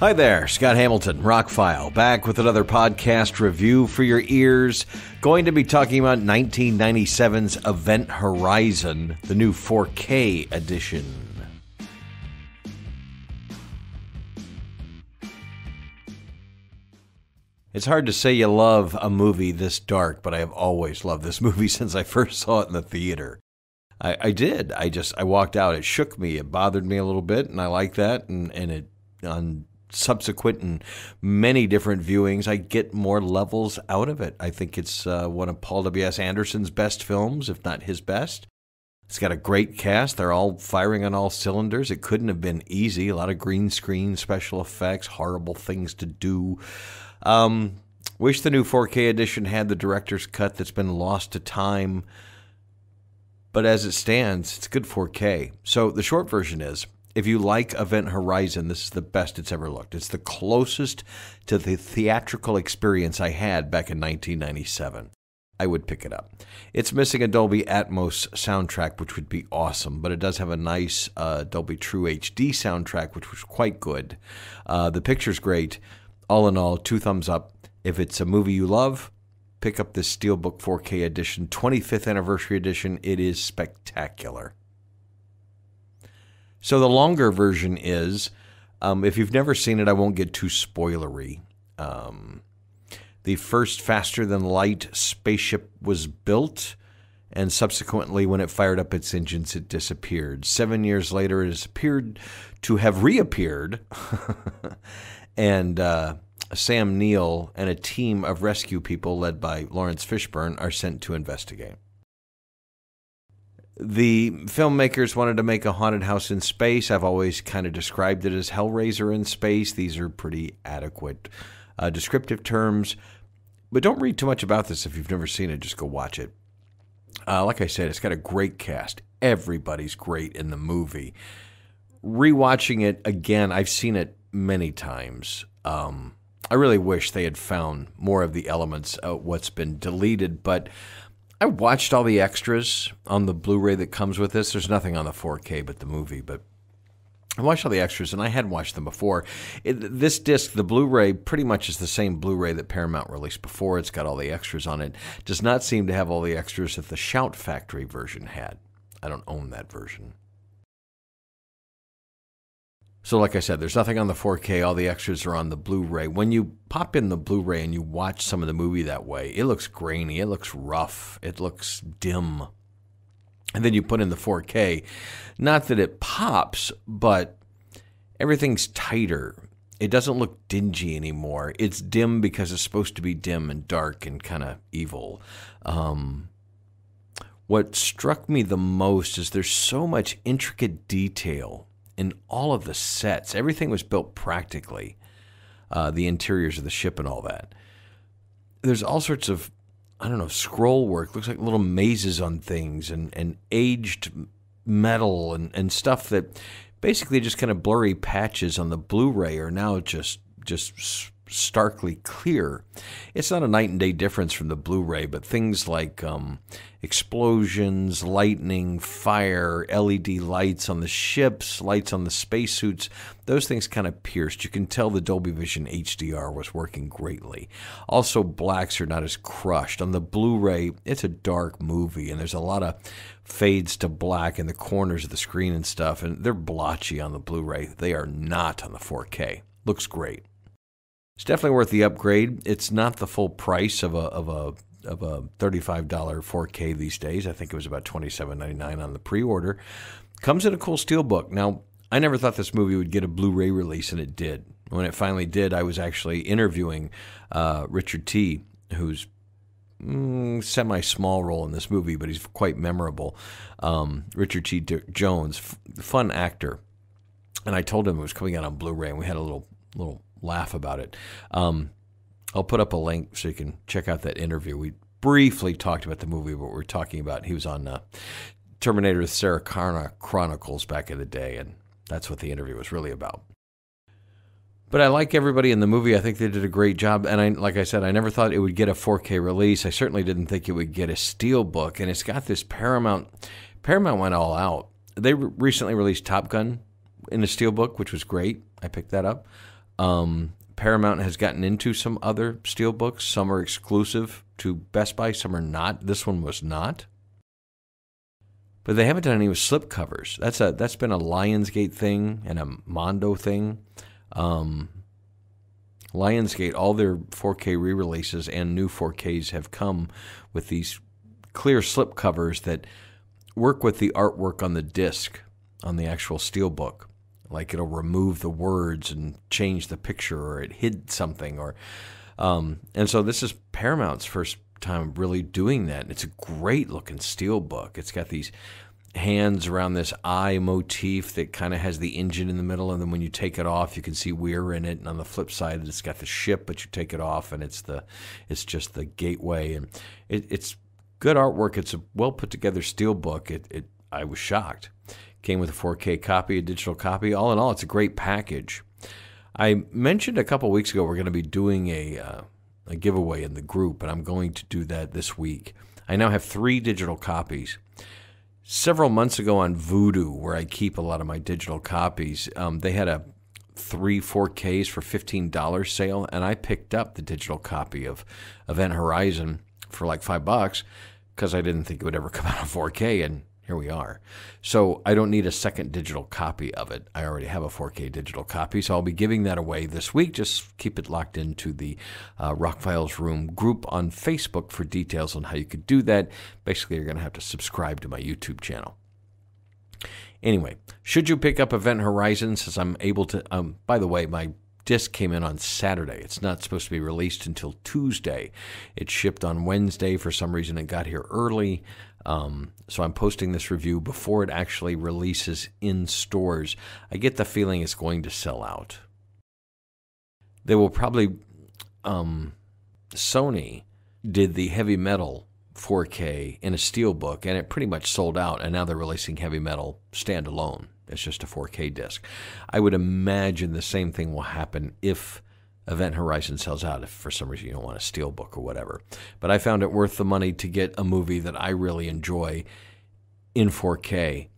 Hi there, Scott Hamilton, ROCKFILE, back with another podcast review for your ears. Going to be talking about 1997's Event Horizon, the new 4K edition. It's hard to say you love a movie this dark, but I have always loved this movie since I first saw it in the theater. I did. I walked out. It shook me. It bothered me a little bit, and I like that. And it on subsequent and many different viewings, I get more levels out of it. I think it's one of Paul W.S. Anderson's best films, if not his best. It's got a great cast. They're all firing on all cylinders. It couldn't have been easy. A lot of green screen, special effects, horrible things to do. Wish the new 4K edition had the director's cut that's been lost to time. But as it stands, it's good 4K. So the short version is, if you like Event Horizon, this is the best it's ever looked. It's the closest to the theatrical experience I had back in 1997. I would pick it up. It's missing a Dolby Atmos soundtrack, which would be awesome, but it does have a nice Dolby True HD soundtrack, which was quite good. The picture's great. All in all, 2 thumbs up. If it's a movie you love, pick up this Steelbook 4K edition, 25th anniversary edition. It is spectacular. So the longer version is, if you've never seen it, I won't get too spoilery. The first faster-than-light spaceship was built, and subsequently, when it fired up its engines, it disappeared. 7 years later, it has appeared to have reappeared, and Sam Neill and a team of rescue people led by Lawrence Fishburne are sent to investigate. The filmmakers wanted to make a haunted house in space. I've always kind of described it as Hellraiser in space. These are pretty adequate descriptive terms. But don't read too much about this if you've never seen it. Just go watch it. Like I said, it's got a great cast. Everybody's great in the movie. Rewatching it again, I've seen it many times. I really wish they had found more of the elements of what's been deleted, but I watched all the extras on the Blu-ray that comes with this. There's nothing on the 4K but the movie, but I watched all the extras, and I hadn't watched them before. This disc, the Blu-ray, pretty much is the same Blu-ray that Paramount released before. It's got all the extras on it. Does not seem to have all the extras that the Shout Factory version had. I don't own that version. So like I said, there's nothing on the 4K. All the extras are on the Blu-ray. When you pop in the Blu-ray and you watch some of the movie that way, it looks grainy, it looks rough, it looks dim. And then you put in the 4K. Not that it pops, but everything's tighter. It doesn't look dingy anymore. It's dim because it's supposed to be dim and dark and kind of evil. What struck me the most is there's so much intricate detail in all of the sets. Everything was built practically, the interiors of the ship and all that. There's all sorts of, scroll work. Looks like little mazes on things and aged metal and stuff that basically just kind of blurry patches on the Blu-ray are now just starkly clear. It's not a night and day difference from the Blu-ray, but things like explosions, lightning, fire, LED lights on the ships, lights on the spacesuits, those things kind of pierced. You can tell the Dolby Vision HDR was working greatly. Also, blacks are not as crushed. On the Blu-ray, it's a dark movie, and there's a lot of fades to black in the corners of the screen and stuff, and they're blotchy on the Blu-ray. They are not on the 4K. Looks great. It's definitely worth the upgrade. It's not the full price of a $35 4K these days. I think it was about $27.99 on the pre-order. Comes in a cool steelbook. Now, I never thought this movie would get a Blu-ray release, and it did. When it finally did, I was actually interviewing Richard T., who's semi-small role in this movie, but he's quite memorable. Richard T. Jones, fun actor. And I told him it was coming out on Blu-ray, and we had a little laugh about it. I'll put up a link so you can check out that interview. We briefly talked about the movie, but we're talking about, he was on Terminator Sarah Connor Chronicles back in the day, and that's what the interview was really about. But I like everybody in the movie. I think they did a great job. And like I said, I never thought it would get a 4K release. I certainly didn't think it would get a steelbook. And it's got this Paramount went all out. They recently released Top Gun in a steelbook, which was great. I picked that up. Paramount has gotten into some other steelbooks. Some are exclusive to Best Buy, some are not. This one was not. But they haven't done any with slipcovers. That's been a Lionsgate thing and a Mondo thing. Lionsgate, all their 4K re-releases and new 4Ks have come with these clear slipcovers that work with the artwork on the disc, on the actual steelbook. Like it'll remove the words and change the picture, or it hid something, or and so this is Paramount's first time really doing that. It's a great looking steelbook. It's got these hands around this eye motif that kind of has the engine in the middle, and then when you take it off, you can see Weir in it. And on the flip side, it's got the ship, but you take it off, and it's just the gateway, and it's good artwork. It's a well put together steelbook. I was shocked. Came with a 4K copy, a digital copy. All in all, it's a great package. I mentioned a couple weeks ago we're going to be doing a giveaway in the group, and I'm going to do that this week. I now have 3 digital copies. Several months ago on Vudu, where I keep a lot of my digital copies, they had a 3 4Ks for $15 sale, and I picked up the digital copy of Event Horizon for like $5 because I didn't think it would ever come out on 4K, and here we are. So I don't need a second digital copy of it. I already have a 4K digital copy, so I'll be giving that away this week. Just keep it locked into the ROCKFILES Room group on Facebook for details on how you could do that. Basically, you're going to have to subscribe to my YouTube channel. Anyway, should you pick up Event Horizon, since I'm able to... by the way, my disc came in on Saturday. It's not supposed to be released until Tuesday. It shipped on Wednesday. For some reason, it got here early. So I'm posting this review before it actually releases in stores. I get the feeling it's going to sell out. They will probably... Sony did the Heavy Metal 4K in a steelbook, and it pretty much sold out, and now they're releasing Heavy Metal standalone. It's just a 4K disc. I would imagine the same thing will happen if Event Horizon sells out, if for some reason you don't want a steelbook or whatever. But I found it worth the money to get a movie that I really enjoy in 4K.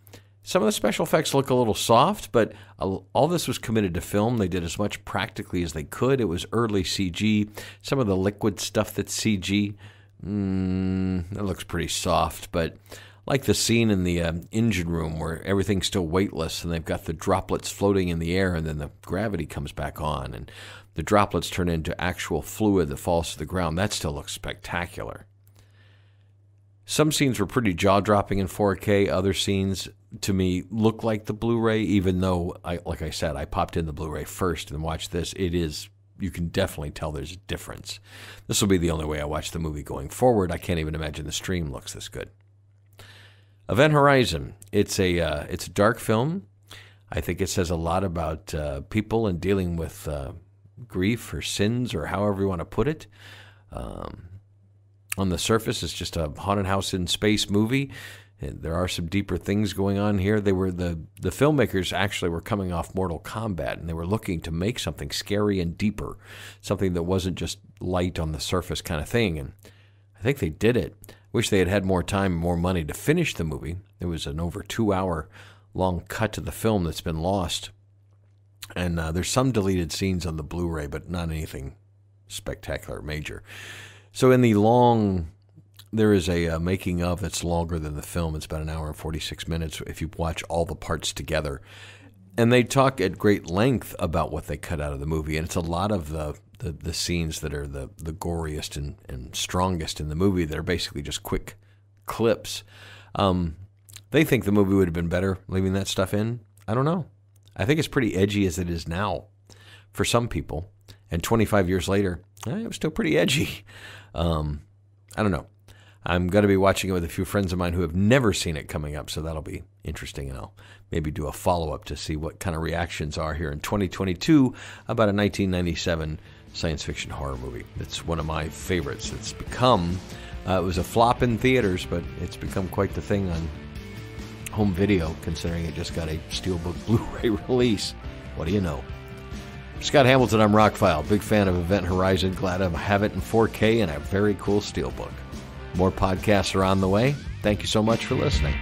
Some of the special effects look a little soft, but all this was committed to film. They did as much practically as they could. It was early CG. Some of the liquid stuff that's CG, it looks pretty soft, but like the scene in the engine room where everything's still weightless and they've got the droplets floating in the air, and then the gravity comes back on and the droplets turn into actual fluid that falls to the ground. That still looks spectacular. Some scenes were pretty jaw-dropping in 4K. Other scenes, to me, look like the Blu-ray, even though, like I said, I popped in the Blu-ray first and watched this. You can definitely tell there's a difference. This will be the only way I watch the movie going forward. I can't even imagine the stream looks this good. Event Horizon. It's a dark film. I think it says a lot about people and dealing with grief or sins, or however you want to put it. On the surface, it's just a haunted house in space movie. And there are some deeper things going on here. They were the filmmakers actually were coming off Mortal Kombat, and they were looking to make something scary and deeper, something that wasn't just light on the surface kind of thing. And I think they did it. Wish they had had more time and more money to finish the movie. There was an over 2-hour long cut to the film that's been lost. And there's some deleted scenes on the Blu-ray, but not anything spectacular, major. So in the there is a making of that's longer than the film. It's about 1 hour and 46 minutes if you watch all the parts together. And they talk at great length about what they cut out of the movie. And it's a lot of the scenes that are the goriest and strongest in the movie that are basically just quick clips. They think the movie would have been better leaving that stuff in. I don't know. I think it's pretty edgy as it is now for some people. And 25 years later, it was still pretty edgy. I don't know. I'm going to be watching it with a few friends of mine who have never seen it coming up, so that'll be interesting, and I'll maybe do a follow-up to see what kind of reactions are here in 2022 about a 1997 science fiction horror movie. It's one of my favorites. It's become, it was a flop in theaters, but it's become quite the thing on home video, considering it just got a Steelbook Blu-ray release. What do you know? Scott Hamilton, I'm ROCKFILE. Big fan of Event Horizon. Glad to have it in 4K and a very cool Steelbook. More podcasts are on the way. Thank you so much for listening.